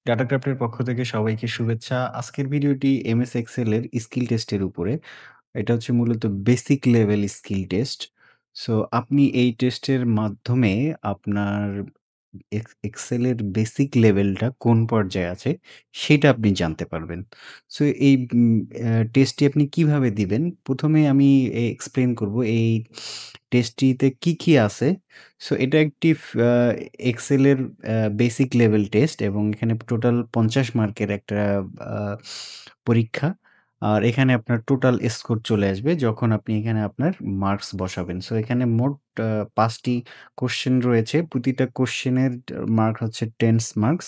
Data ক্রাফটের পক্ষ থেকে সবাইকে শুভেচ্ছা। আজকের ভিডিওটি এমএস এক্সেল এর স্কিল টেস্টের উপরে। এটা হচ্ছে মূলত basic level skill test. So আপনি এই টেস্টের মাধ্যমে আপনার এক্সেলের বেসিক লেভেলটা কোন পর্যায়ে আছে সেটা আপনি জানতে পারবেন। সো এই টেস্টটি আপনি কিভাবে দিবেন? ১ম এ আমি এক্সপ্লেইন করব এই টেস্টটিতে কি আছে। সো এটা একটি আ এক্সেলের বেসিক লেভেল টেস্ট এবং এখানে টোটাল ৫০ মার্কের একটা আ পরীক্ষা। আর এখানে আপনার টোটাল স্কোর চলে আসবে যখন আপনি এখানে আপনার মার্কস বসাবেন। সো এখানে মোট ৫ টি কোয়েশ্চেন রয়েছে। প্রতিটা কোয়েশ্চেনের মার্ক হচ্ছে 10 মার্কস।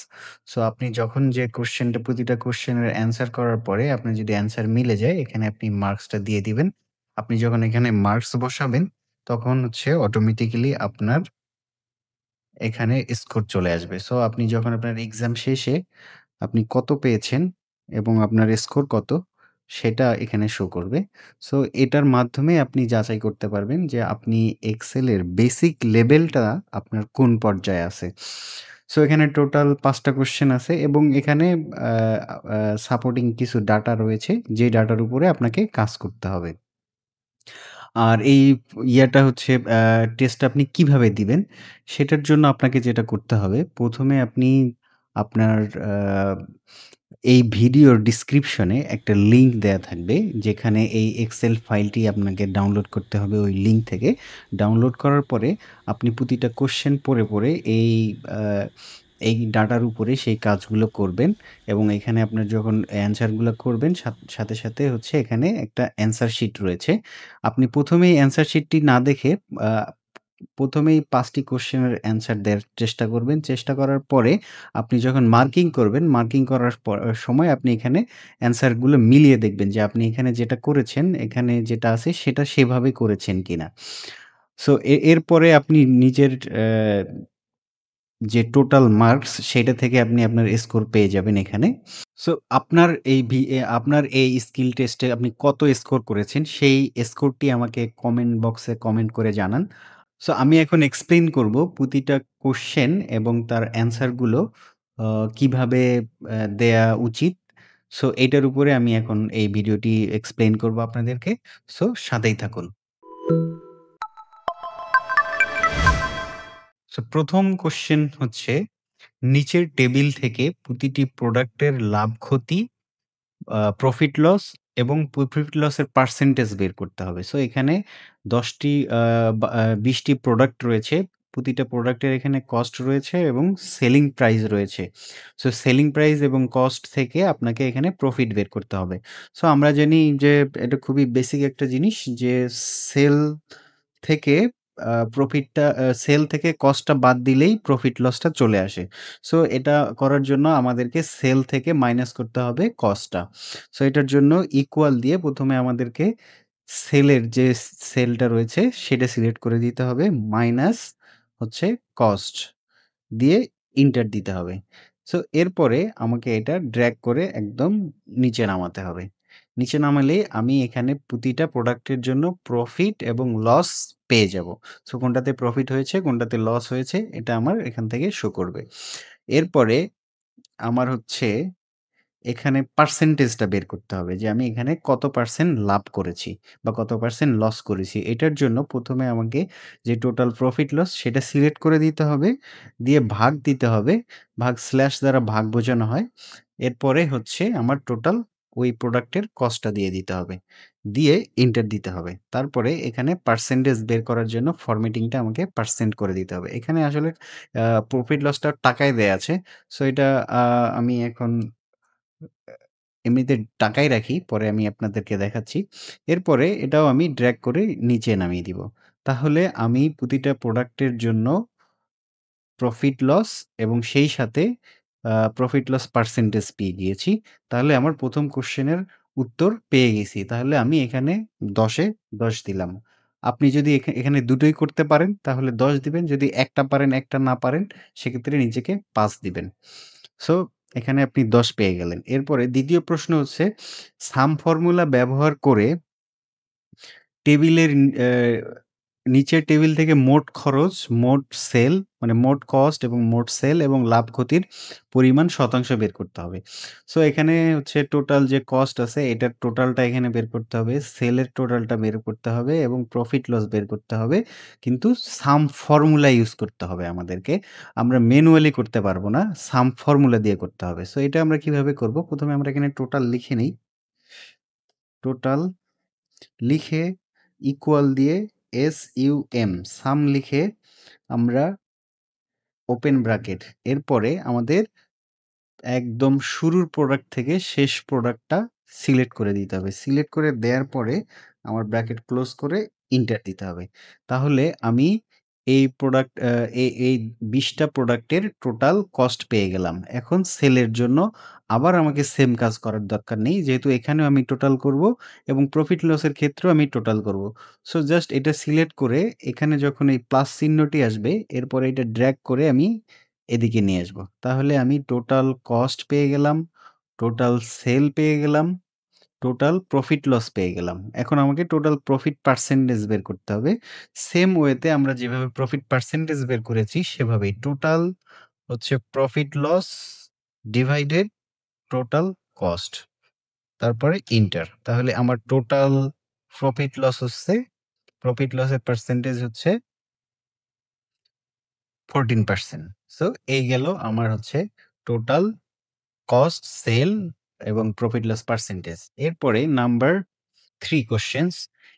সো আপনি যখন যে কোয়েশ্চেনটা প্রতিটা কোয়েশ্চেনের অ্যান্সার করার পরে আপনার যদি অ্যান্সার মিলে যায় এখানে আপনি মার্কসটা দিয়ে দিবেন। আপনি যখন এখানে মার্কস বসাবেন তখন হচ্ছে অটোমেটিক্যালি আপনার এখানে স্কোর চলে আসবে। সো আপনি যখন আপনার এক্সাম শেষে আপনি কত পেয়েছেন এবং আপনার স্কোর কত সেটা এখানে শো করবে। সো এটার মাধ্যমে আপনি যাচাই করতে পারবেন যে আপনি এক্সেলের বেসিক লেভেলটা আপনার কোন পর্যায়ে আছে। সো এখানে টোটাল ৫ টা কোয়েশ্চেন আছে এবং এখানে আ আ সাপোর্টিং কিছু ডাটা রয়েছে যে ডাটার উপরে আপনাকে কাজ করতে হবে। আর এই ইয়াটা হচ্ছে টেস্টটা আপনি কিভাবে দিবেন? সেটার জন্য আপনাকে যেটা করতে হবে, ১ম এ আপনি আপনার আ এই ভিডিওর ডেসক্রিপশনে একটা লিঙ্ক দেয়া থাকবে, যেখানে এই এক্সেল ফাইলটি আপনাকে ডাউনলোড করতে হবে ওই লিঙ্ক থেকে। ডাউনলোড করার পরে আপনি প্রতিটা কোয়েশ্চেন পড়ে এই আ এই ডাটার উপরে সেই কাজগুলো করবেন এবং এখানে আপনার যখন অ্যান্সারগুলা করবেন সাথে হচ্ছে এখানে একটা অ্যান্সার শিট রয়েছে। আপনি ১ম এই অ্যান্সার শিটটি না দেখে আ ১ম এই ৫ টি কোয়েশ্চেনের অ্যান্সার দেওয়ার চেষ্টা করবেন। চেষ্টা করার পরে আপনি যখন মার্কিং করবেন, মার্কিং করার সময় আপনি এখানে অ্যান্সারগুলো মিলিয়ে দেখবেন যে আপনি এখানে যেটা করেছেন, এখানে যেটা আছে সেটা সেভাবে করেছেন কিনা। সো এরপরে আপনি নিজের যে টোটাল মার্কস সেটা থেকে আপনি আপনার স্কোর পেয়ে যাবেন এখানে। সো আপনার এই স্কিল টেস্টে আপনি কত স্কোর করেছেন সেই স্কোরটি আমাকে কমেন্ট বক্সে কমেন্ট করে জানান। সো আমি এখন এক্সপ্লেইন করব প্রতিটা কোয়েশ্চেন এবং তার অ্যান্সার গুলো আ কিভাবে দেয়া উচিত। সো এটার উপরে আমি এখন এই ভিডিওটি এক্সপ্লেইন করব আপনাদেরকে। সো সাথেই থাকুন। সো ১ম কোয়েশ্চেন হচ্ছে নিচের টেবিল থেকে প্রতিটি প্রোডাক্টের লাভ ক্ষতি প্রফিট লস এবং প্রফিট লসের পার্সেন্টেজ বের করতে হবে। সো এখানে ১০ টি আ বা ২০ টি প্রোডাক্ট রয়েছে। প্রতিটা প্রোডাক্টের এখানে কস্ট রয়েছে এবং সেলিং প্রাইস রয়েছে। সো সেলিং প্রাইস এবং কস্ট থেকে আপনাকে এখানে প্রফিট বের করতে হবে। সো আমরা জানি যে এটা খুবই বেসিক একটা জিনিস যে সেল থেকে সেল থেকে কস্টটা বাদ দিলেই প্রফিট লসটা চলে আসে। সো এটা করার জন্য আমাদেরকে সেল থেকে মাইনাস করতে হবে কস্টটা। সো এটার জন্য ইকুয়াল দিয়ে ১ম এ আমাদেরকে সেলের যে সেলটা রয়েছে সেটা সিলেক্ট করে দিতে হবে। মাইনাস হচ্ছে কস্ট দিয়ে এন্টার দিতে হবে। সো এরপরে আমাকে এটা ড্র্যাগ করে একদম নিচে নামাতে হবে। নিচে নামালেই আমি এখানে প্রতিটা প্রোডাক্টের জন্য প্রফিট এবং লস পেয়ে যাবো। সো কোনটাতে প্রফিট হয়েছে, কোনটাতে লস হয়েছে এটা আমার এখান থেকে শো করবে। এরপরে আমার হচ্ছে এখানে পার্সেন্টেজটা বের করতে হবে যে আমি এখানে কত পার্সেন্ট লাভ করেছি বা কত পার্সেন্ট লস করেছি। এটার জন্য ১ম এ আমাকে যে টোটাল প্রফিট লস সেটা সিলেক্ট করে দিতে হবে। দিয়ে ভাগ দিতে হবে। ভাগ স্ল্যাশ দ্বারা ভাগ বোঝানো হয়। এরপরে হচ্ছে আমার টোটাল ওই প্রোডাক্টের কস্টটা দিয়ে দিতে হবে। দিয়ে এন্টার দিতে হবে। তারপরে এখানে পার্সেন্টেজ বের করার জন্য ফরম্যাটিংটা আমাকে পার্সেন্ট করে দিতে হবে। এখানে আসলে প্রফিট লসটা টাকায় দেয়া আছে। সো এটা আ আমি এখন এমনিতে টাকাই রাখি। পরে আমি আপনাদেরকে দেখাচ্ছি। এরপরে এটাও আমি ড্রাগ করে নিচে নামিয়ে দিব। তাহলে আমি প্রতিটা প্রোডাক্টের জন্য প্রফিট লস এবং সেই সাথে প্রফিট লস পার্সেন্টেজ পেয়ে গিয়েছি। তাহলে আমার ১ম কোয়েশ্চেনের উত্তর পেয়ে গেছি। তাহলে আমি এখানে ১০ এ ১০ দিলাম। আপনি যদি এখানে দুটোই করতে পারেন তাহলে ১০ দিবেন। যদি একটা পারেন, একটা না পারেন সেক্ষেত্রে নিজেকে ৫ দিবেন। সো এখানে আপনি ১০ পেয়ে গেলেন। এরপরে ২য় প্রশ্ন হচ্ছে সাম ফর্মুলা ব্যবহার করে টেবিলের নিচের টেবিল থেকে মোট খরচ, মোট সেল মানে মোট কস্ট এবং মোট সেল এবং লাভ ক্ষতির পরিমাণ শতাংশ বের করতে হবে। সো এখানে হচ্ছে টোটাল যে কস্ট আছে এটার টোটালটা এখানে বের করতে হবে, সেলের টোটালটা বের করতে হবে এবং প্রফিট লস বের করতে হবে। কিন্তু সাম ফর্মুলা ইউজ করতে হবে আমাদেরকে। আমরা ম্যানুয়ালি করতে পারবো না, সাম ফর্মুলা দিয়ে করতে হবে। সো এটা আমরা কিভাবে করব? প্রথমে আমরা এখানে টোটাল লিখে নেই। টোটাল লিখে ইকুয়াল দিয়ে SUM সাম লিখে আমরা ওপেন ব্র্যাকেট এরপরে আমাদের একদম শুরুর প্রোডাক্ট থেকে শেষ প্রোডাক্টটা সিলেক্ট করে দিতে হবে। সিলেক্ট করে দেওয়ার পরে আমার ব্র্যাকেট ক্লোজ করে এন্টার দিতে হবে। তাহলে আমি এই প্রোডাক্ট এই ২০ টা প্রোডাক্টের টোটাল কস্ট পেয়ে গেলাম। এখন সেলের জন্য আবার আমাকে সেম কাজ করার দরকার নেই। যেহেতু এখানেও আমি টোটাল করব এবং প্রফিট লসের ক্ষেত্রেও আমি টোটাল করব। সো জাস্ট এটা সিলেক্ট করে এখানে যখন এই প্লাস চিহ্নটি আসবে এরপরে এটা ড্র্যাগ করে আমি এদিকে নিয়ে আসবো। তাহলে আমি টোটাল কস্ট পেয়ে গেলাম, টোটাল সেল পেয়ে গেলাম, টোটাল প্রফিট লস পেয়ে গেলাম। এখন আমাকে টোটাল প্রফিট পার্সেন্টেজ বের করতে হবে। সেম ওয়েতে আমরা যেভাবে প্রফিট পার্সেন্টেজ বের করেছি সেভাবেই টোটাল হচ্ছে profit loss divided total cost. তারপরে এন্টার। তাহলে আমার টোটাল প্রফিট লস হচ্ছে প্রফিট লসের পার্সেন্টেজ হচ্ছে 14%। সো এই গেল আমার হচ্ছে টোটাল কস্ট, সেল এবং প্রফিট লস পার্সেন্টেজ। এরপরে নাম্বার 3 কোয়েশ্চেনস।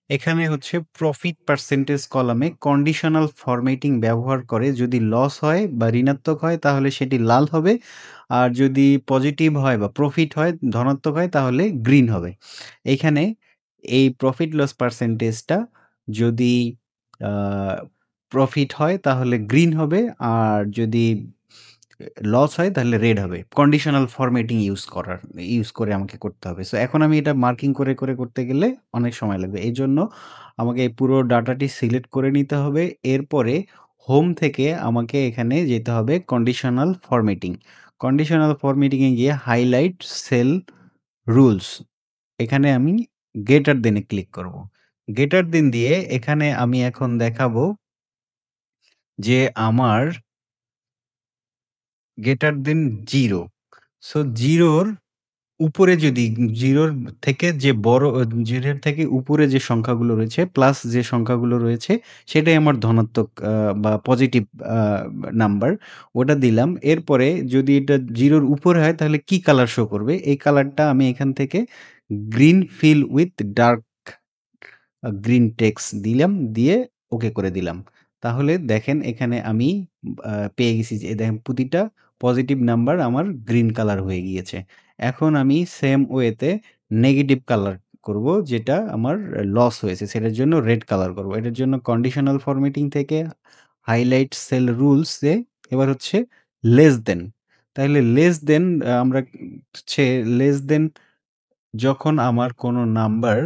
এখানে হচ্ছে প্রফিট পার্সেন্টেজ কলামে কন্ডিশনাল ফরম্যাটিং ব্যবহার করে যদি লস হয় বা ঋণাত্মক হয় তাহলে সেটি লাল হবে। আর যদি পজিটিভ হয় বা প্রফিট হয়, ধনাত্মক হয় তাহলে গ্রিন হবে। এইখানে এই প্রফিট লস পার্সেন্টেজটা যদি আ প্রফিট হয় তাহলে গ্রিন হবে, আর যদি লস হয় তাহলে রেড হবে। কন্ডিশনাল ফরম্যাটিং ইউজ করে আমাকে করতে হবে। সো এখন আমি এটা মার্কিং করে, করতে গেলে অনেক সময় লাগবে। এজন্য আমাকে এই পুরো ডাটাটি সিলেক্ট করে নিতে হবে। এরপরে হোম থেকে আমাকে এখানে যেতে হবে কন্ডিশনাল ফরম্যাটিং। কন্ডিশনাল ফরম্যাটিং এ গিয়ে হাইলাইট সেল রুলস, এখানে আমি গ্রেটার দেন এ ক্লিক করব। গ্রেটার দেন দিয়ে এখানে আমি এখন দেখাবো যে আমার গ্রেটার দেন 0। সো 0 র উপরে যদি 0 র থেকে যে বড় 0 এর থেকে উপরে যে সংখ্যাগুলো রয়েছে, প্লাস যে সংখ্যাগুলো রয়েছে সেটাই আমার ধনাত্মক বা পজিটিভ আ নাম্বার, ওটা দিলাম। এরপরে যদি এটা 0 র উপরে হয় তাহলে কি কালার শো করবে? এই কালারটা আমি এখান থেকে green fill with dark green text দিলাম, দিয়ে ওকে করে দিলাম। তাহলে দেখেন এখানে আমি পেয়ে গেছি যে দেখেন প্রতিটা পজিটিভ নাম্বার আমার গ্রিন কালার হয়ে গিয়েছে। এখন আমি সেম ওয়েতে নেগেটিভ কালার করব, যেটা আমার লস হয়েছে সেটার জন্য রেড কালার করব। এটার জন্য কন্ডিশনাল ফরম্যাটিং থেকে হাইলাইট সেল রুলস এ এবার হচ্ছে লেস দেন। তাহলে লেস দেন আমরা হচ্ছে লেস দেন যখন আমার কোনো নাম্বার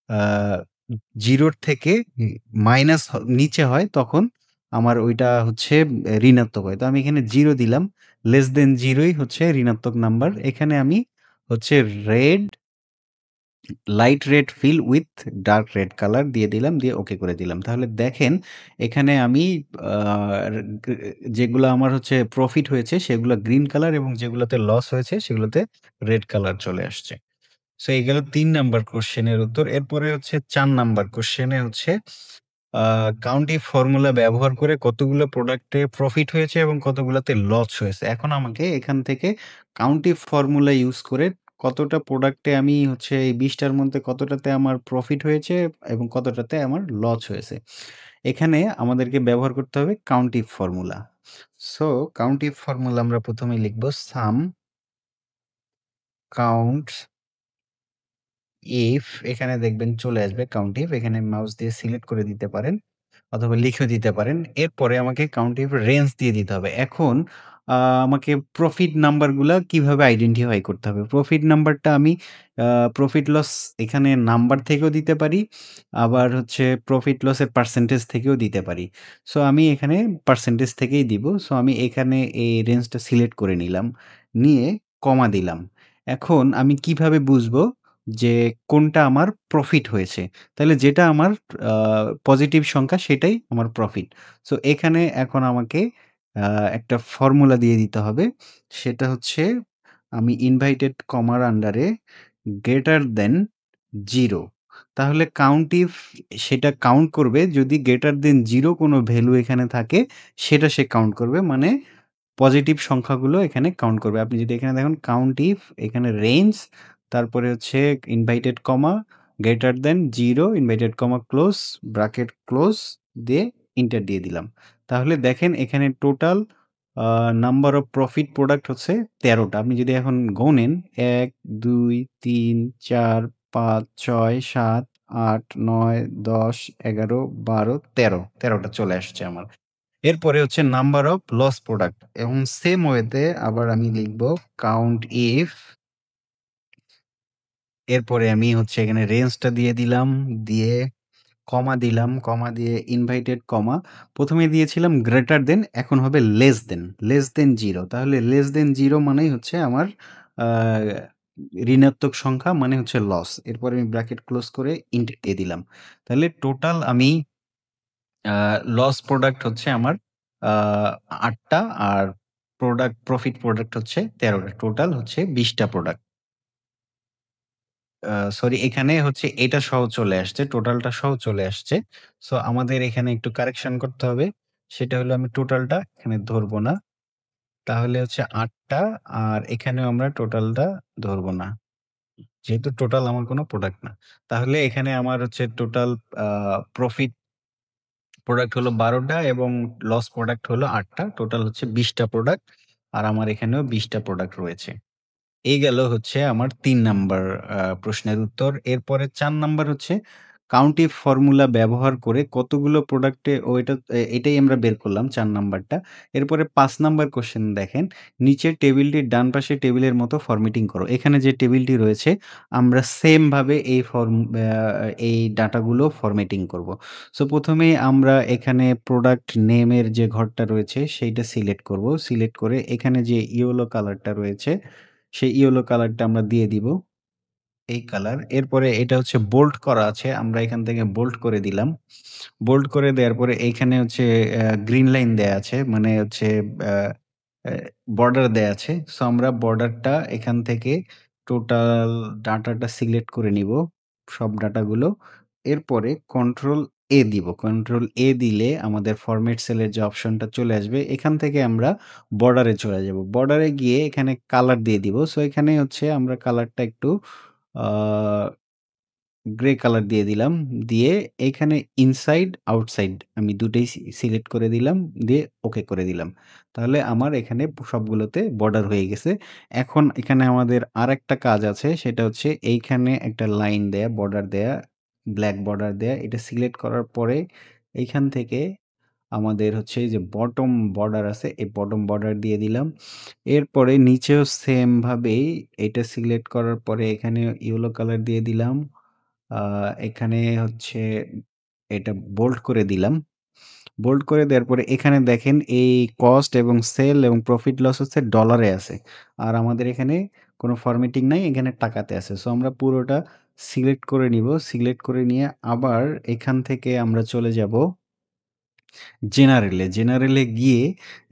আ 0 র থেকে মাইনাস নিচে হয় তখন আমার ওইটা হচ্ছে ঋণাত্মক হয়। তো আমি এখানে 0 দিলাম। লেস দেন 0 ই হচ্ছে ঋণাত্মক নাম্বার। এখানে আমি হচ্ছে red, light red fill with dark red colour দিয়ে দিলাম, দিয়ে ওকে করে দিলাম। তাহলে দেখেন এখানে আমি আ গ যেগুলা আমার হচ্ছে প্রফিট হয়েছে সেগুলা গ্রিন কালার এবং যেগুলাতে লস হয়েছে সেগুলোতে রেড কালার চলে আসছে। সো এই গেল ৩ নাম্বার কোয়েশ্চেনের উত্তর। এরপরে হচ্ছে ৪ নাম্বার কোয়েশ্চেনে হচ্ছে আ কাউন্টি ফর্মুলা ব্যবহার করে কতগুলো প্রোডাক্টে প্রফিট হয়েছে এবং কতগুলাতে লস হয়েছে। এখন আমাকে এখান থেকে কাউন্টি ফর্মুলা ইউজ করে কতটা প্রোডাক্টে আমি হচ্ছে এই ২০ টার মধ্যে কতটাতে আমার প্রফিট হয়েছে এবং কতটাতে আমার লস হয়েছে। এখানে আমাদেরকে ব্যবহার করতে হবে কাউন্টিভ ফর্মুলা। সো কাউন্টিভ ফর্মুলা আমরা ১ম এ লিখব সাম কাউন্টস ইফ, এখানে দেখবেন চলে আসবে কাউন্টিভ, এখানে মাউস দিয়ে সিলেক্ট করে দিতে পারেন অথবা লিখেও দিতে পারেন। এরপরে আমাকে কাউন্টিভ রেঞ্জ দিয়ে দিতে হবে। এখন আ আমাকে প্রফিট নাম্বারগুলা কিভাবে আইডেন্টিফাই করতে হবে? প্রফিট নাম্বারটা আমি আ প্রফিট লস এখানে নাম্বার থেকেও দিতে পারি। আবার হচ্ছে প্রফিট লসের পার্সেন্টেজ থেকেও দিতে পারি। সো আমি এখানে পার্সেন্টেজ থেকেই দিব। সো আমি এখানে এই রেঞ্জটা সিলেক্ট করে নিলাম। নিয়ে কমা দিলাম। এখন আমি কিভাবে বুঝবো যে কোনটা আমার প্রফিট হয়েছে। তাহলে যেটা আমার আ পজিটিভ সংখ্যা সেটাই আমার প্রফিট। সো এখানে এখন আমাকে আ একটা ফর্মুলা দিয়ে দিতে হবে। সেটা হচ্ছে আমি ইনভাইটেড কমার আন্ডারে গ্রেটার দ্যান 0 তাহলে কাউন্টিফ সেটা কাউন্ট করবে যদি গ্রেটার দ্যান 0 কোনো ভ্যালু এখানে থাকে সেটা সে কাউন্ট করবে। মানে পজিটিভ সংখ্যাগুলো এখানে কাউন্ট করবে। আপনি যদি এখানে দেখুন কাউন্ট ইফ এখানে রেঞ্জ তারপরে হচ্ছে inverted comma greater than 0 inverted comma close bracket close দিয়ে এন্টার দিয়ে দিলাম। তাহলে দেখেন এখানে total number of profit product হচ্ছে ১৩ টা। আপনি যদি এখন গোনেন ১, ২, ৩, ৪, ৫, ৬, ৭, ৮, ৯, ১০, ১১, ১২, ১৩ ১৩ টা চলে আসছে আমার। এরপরে হচ্ছে নাম্বার অফ লস প্রোডাক্ট এবং সেম ওয়েতে আবার আমি লিখব কাউন্ট ইফ এরপরে আমি হচ্ছে এখানে রেঞ্জটা দিয়ে দিলাম, দিয়ে কমা দিলাম, কমা দিয়ে ইনভাইটেড কমা ১ম এ দিয়েছিলাম গ্রেটার দেন এখন হবে লেস দেন, লেস দেন 0 তাহলে লেস দেন 0 মানেই হচ্ছে আমার আ ঋণাত্মক সংখ্যা মানে হচ্ছে লস। এরপরে আমি ব্র্যাকেট ক্লোজ করে ইন্ট দিয়ে দিলাম। তাহলে টোটাল আমি আ লস প্রোডাক্ট হচ্ছে আমার আ ৮ টা আর প্রফিট প্রোডাক্ট হচ্ছে ১৩ টা। টোটাল হচ্ছে ২০ টা প্রোডাক্ট। সরি এখানে হচ্ছে এটা সহ চলে আসছে। টোটালটা সহ চলে আসছে। সো আমাদের এখানে একটু কারেকশন করতে হবে। সেটা হলো আমি টোটালটা এখানে ধরব না। তাহলে হচ্ছে ৮ টা আর এখানেও আমরা টোটালটা ধরব না। যেহেতু টোটাল আমার কোনো প্রোডাক্ট না। তাহলে এখানে আমার হচ্ছে টোটাল আ প্রফিট প্রোডাক্ট হলো ১২ টা এবং লস প্রোডাক্ট হলো ৮ টা। টোটাল হচ্ছে ২০ টা প্রোডাক্ট। আর আমার এখানেও ২০ টা প্রোডাক্ট রয়েছে। এই গেল হচ্ছে আমার ৩ নাম্বার প্রশ্নের উত্তর। এরপরে ৪ নাম্বার হচ্ছে কাউন্টিভ ফর্মুলা ব্যবহার করে কতগুলো প্রোডাক্টে ও এটাই আমরা বের করলাম ৪ নাম্বারটা। এরপরে ৫ নাম্বার কোয়েশ্চেন দেখেন, নিচের টেবিলটির ডান পাশে টেবিলের মতো ফরমেটিং করো। এখানে যে টেবিলটি রয়েছে আমরা সেম ভাবে এই ডাটাগুলো ফরমেটিং করব। সো ১ম এই আমরা এখানে প্রোডাক্ট নেমের যে ঘরটা রয়েছে সেইটা সিলেক্ট করব। সিলেক্ট করে এখানে যে ইয়েলো কালারটা রয়েছে সেই ইয়েলো কালারটা আমরা দিয়ে দিব। এই কালার। এরপরে এটা হচ্ছে বোল্ড করা আছে। আমরা এখান থেকে বোল্ড করে দিলাম। বোল্ড করে দেওয়ার পরে এইখানে হচ্ছে গ্রিন লাইন দেয়া আছে। মানে হচ্ছে আ অ্যা বর্ডার দেয়া আছে। সো আমরা বর্ডারটা এখান থেকে টোটাল ডাটাটা সিলেক্ট করে নিব। সব ডাটাগুলো। এরপরে কন্ট্রোল এ দিব। কন্ট্রোল এ দিলে আমাদের ফরমেট সেলের যে অপশনটা চলে আসবে। এখান থেকে আমরা বর্ডারে চলে যাব। বর্ডারে গিয়ে এখানে কালার দিয়ে দিব। সো এখানে হচ্ছে আমরা কালারটা একটু আ গ্রে কালার দিয়ে দিলাম। দিয়ে এইখানে ইনসাইড, আউটসাইড আমি দুটোই সিলেক্ট করে দিলাম। দিয়ে ওকে করে দিলাম। তাহলে আমার এখানে সবগুলোতে বর্ডার হয়ে গেছে। এখন এখানে আমাদের আরেকটা কাজ আছে সেটা হচ্ছে এইখানে একটা লাইন দেয়া, বর্ডার দেয়া, ব্লাক বর্ডার দেয়া। এটা সিলেক্ট করার পরে এইখান থেকে আমাদের হচ্ছে এই যে বটম বর্ডার আছে, এই বটম বর্ডার দিয়ে দিলাম। এরপরে নিচেও সেম ভাবেই এটা সিলেক্ট করার পরে এখানে ইয়েলো কালার দিয়ে দিলাম। আ এখানে হচ্ছে এটা বোল্ড করে দিলাম। বোল্ড করে দেওয়ার পরে এখানে দেখেন এই কস্ট এবং সেল এবং প্রফিট লস হচ্ছে ডলারে আছে। আর আমাদের এখানে কোনো ফরম্যাটিং নাই, এখানে টাকাতে আছে। সো আমরা পুরোটা সিলেক্ট করে নিব। সিলেক্ট করে নিয়ে আবার এখান থেকে আমরা চলে যাব জেনারেলে। জেনারেলে গিয়ে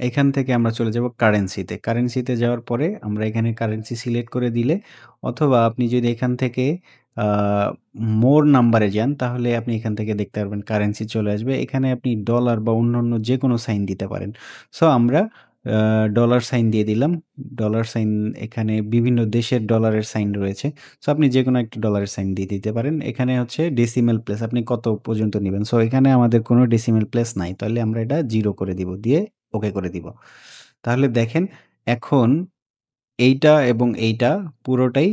এখান থেকে আমরা চলে যাব কারেন্সিতে। কারেন্সিতে যাওয়ার পরে আমরা এখানে কারেন্সি সিলেক্ট করে দিলে অথবা আপনি যদি এখান থেকে আ মোর নাম্বারে যান তাহলে আপনি এখান থেকে দেখতে পারবেন কারেন্সি চলে আসবে। এখানে আপনি ডলার বা অন্যান্য যেকোনো সাইন দিতে পারেন। সো আমরা আ ডলার সাইন দিয়ে দিলাম। ডলার সাইন এখানে বিভিন্ন দেশের ডলারের সাইন রয়েছে। সো আপনি যেকোনো একটা ডলারের সাইন দিয়ে দিতে পারেন। এখানে হচ্ছে ডেসিমাল প্লেস আপনি কত পর্যন্ত নিবেন। সো এখানে আমাদের কোনো ডেসিমাল প্লেস নাই। তাহলে আমরা এটা 0 করে দিব। দিয়ে ওকে করে দিব। তাহলে দেখেন এখন এইটা এবং এইটা পুরোটাই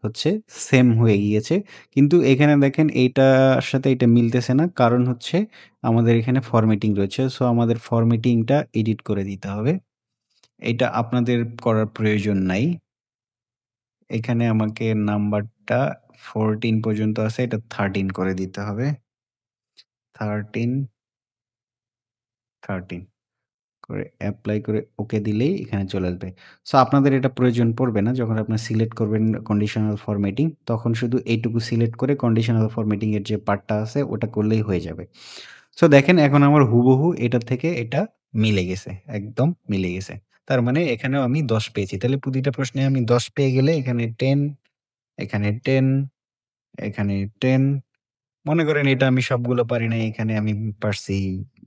হচ্ছে সেম হয়ে গিয়েছে। কিন্তু এখানে দেখেন এইটার সাথে এটা মিলতেছে না। কারণ হচ্ছে আমাদের এখানে ফরম্যাটিং রয়েছে। সো আমাদের ফরম্যাটিংটা এডিট করে দিতে হবে। এটা আপনাদের করার প্রয়োজন নাই। এখানে আমাকে নাম্বারটা 14 পর্যন্ত আছে। এটা 13 করে দিতে হবে। 13, 13 করে এপ্লাই করে ওকে দিলেই এখানে চলে আসবে। সো আপনাদের এটা প্রয়োজন পড়বে না। যখন আপনার সিলেক্ট করবেন কন্ডিশনাল ফরম্যাটিং তখন শুধু এইটুকু সিলেক্ট করে কন্ডিশনাল ফরম্যাটিং এর যে পার্টটা আছে ওটা করলেই হয়ে যাবে। সো দেখেন এখন আমার হুবহু এটা থেকে এটা মিলে গেছে। একদম মিলে গেছে। তার মানে এখানেও আমি ১০ পেয়েছি। তাহলে প্রতিটা প্রশ্নে আমি ১০ পেয়ে গেলে এখানে 10, এখানে 10, এখানে 10 মনে করেন এটা আমি সবগুলো পারি নাই। এখানে আমি পারছি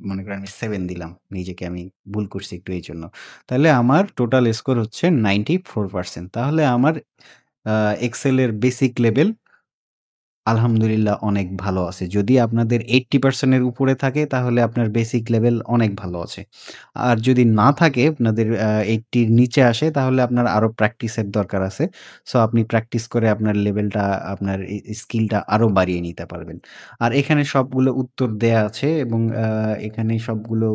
মনে করেন আমি 7 দিলাম। নিজেকে আমি ভুল করছি একটু এইজন্য। তাহলে আমার টোটাল স্কোর হচ্ছে 94% তাহলে আমার আ এক্সেল এর বেসিক লেভেল আলহামদুলিল্লাহ অনেক ভালো আছে। যদি আপনাদের 80% এর উপরে থাকে তাহলে আপনার বেসিক লেভেল অনেক ভালো আছে। আর যদি না থাকে আপনাদের 80 র নিচে আসে তাহলে আপনার আরো প্র্যাকটিসের দরকার আছে। সো আপনি প্র্যাকটিস করে আপনার লেভেলটা আপনার স্কিলটা আরো বাড়িয়ে নিতে পারবেন। আর এখানে সবগুলো উত্তর দেয়া আছে এবং এখানে সবগুলো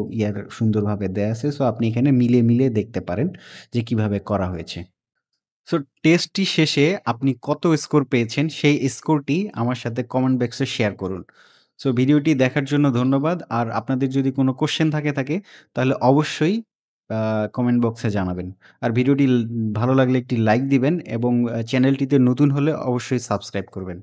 সুন্দরভাবে দেয়া আছে। সো আপনি এখানে মিলিয়ে দেখতে পারেন যে কিভাবে করা হয়েছে। সো টেস্টটি শেষে আপনি কত স্কোর পেয়েছেন সেই স্কোরটি আমার সাথে কমেন্ট বক্সে শেয়ার করুন। সো ভিডিওটি দেখার জন্য ধন্যবাদ। আর আপনাদের যদি কোনো কোয়েশ্চেন থাকে তাহলে অবশ্যই আ কমেন্ট বক্সে জানাবেন। আর ভিডিওটি ভালো লাগলে একটি লাইক দিবেন এবং চ্যানেলটিতে নতুন হলে অবশ্যই সাবস্ক্রাইব করবেন।